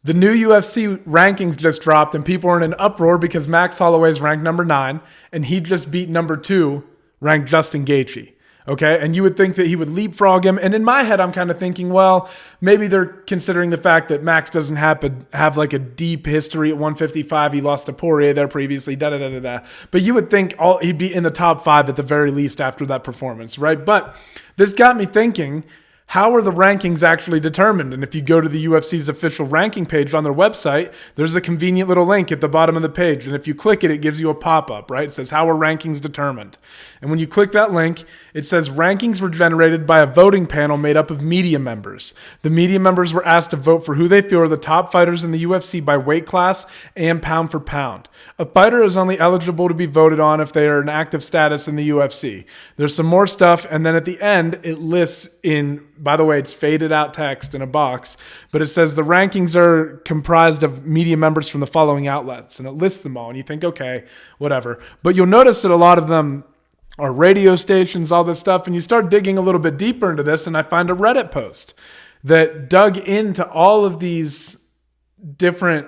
The new UFC rankings just dropped and people are in an uproar because Max Holloway is ranked number 9 and he just beat number 2 ranked Justin Gaethje. Okay, and you would think that he would leapfrog him. And in my head, I'm kind of thinking, well, maybe they're considering the fact that Max doesn't have like a deep history at 155. He lost to Poirier there previously, da-da-da-da-da. But you would think he'd be in the top 5 at the very least after that performance, right? But this got me thinking, how are the rankings actually determined? And if you go to the UFC's official ranking page on their website, there's a convenient little link at the bottom of the page. And if you click it, it gives you a pop-up, right? It says, how are rankings determined? And when you click that link, it says rankings were generated by a voting panel made up of media members. The media members were asked to vote for who they feel are the top fighters in the UFC by weight class and pound for pound. A fighter is only eligible to be voted on if they are in active status in the UFC. There's some more stuff, and then at the end, it lists in, by the way, it's faded out text in a box, but it says the rankings are comprised of media members from the following outlets, and it lists them all, and you think, okay, whatever. But you'll notice that a lot of them are radio stations, all this stuff, and you start digging a little bit deeper into this, and I find a Reddit post that dug into all of these different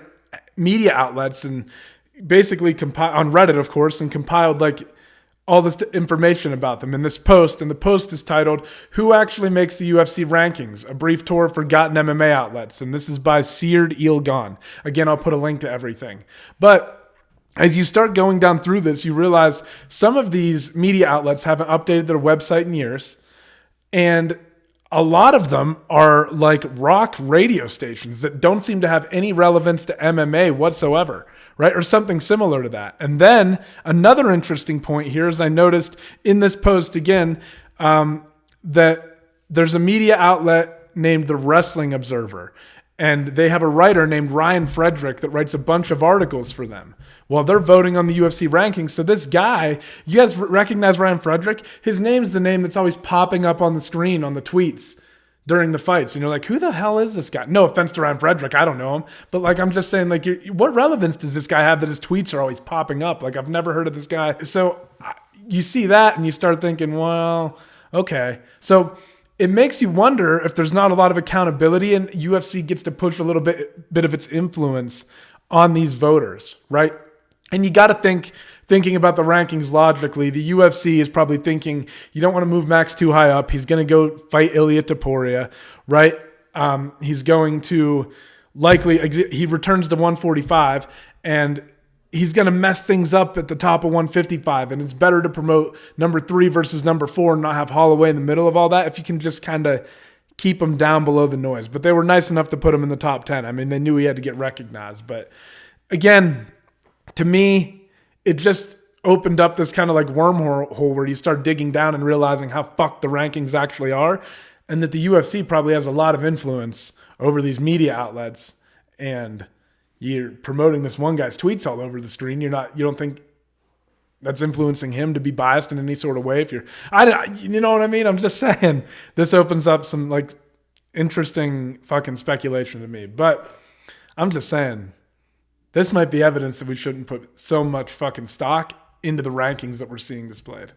media outlets and basically on Reddit, of course, and compiled like all this information about them in this post. And the post is titled, Who Actually Makes the UFC Rankings? A Brief Tour of Forgotten MMA Outlets. And this is by SearedEelGone. Again, I'll put a link to everything. But as you start going down through this, you realize some of these media outlets haven't updated their website in years. And a lot of them are like rock radio stations that don't seem to have any relevance to MMA whatsoever, right? Or something similar to that. And then another interesting point here is I noticed in this post again that there's a media outlet named The Wrestling Observer. And they have a writer named Ryan Frederick that writes a bunch of articles for them. Well, they're voting on the UFC rankings. So this guy, you guys recognize Ryan Frederick? His name's the name that's always popping up on the screen on the tweets during the fights. And you're like, who the hell is this guy? No offense to Ryan Frederick. I don't know him. But like, I'm just saying, like, what relevance does this guy have that his tweets are always popping up? Like, I've never heard of this guy. So you see that and you start thinking, well, okay. So it makes you wonder if there's not a lot of accountability and UFC gets to push a little bit of its influence on these voters, right? And you got to thinking about the rankings logically, the UFC is probably thinking, you don't want to move Max too high up. He's going to go fight Ilia Topuria, right? He's going to he returns to 145 and he's going to mess things up at the top of 155, and it's better to promote number 3 versus number 4 and not have Holloway in the middle of all that if you can just kind of keep him down below the noise. But they were nice enough to put him in the top 10. I mean, they knew he had to get recognized. But again, to me, it just opened up this kind of like wormhole where you start digging down and realizing how fucked the rankings actually are, and that the UFC probably has a lot of influence over these media outlets, and you're promoting this one guy's tweets all over the screen. You don't think that's influencing him to be biased in any sort of way? You know what I mean? I'm just saying this opens up some like interesting fucking speculation to me, but I'm just saying this might be evidence that we shouldn't put so much fucking stock into the rankings that we're seeing displayed.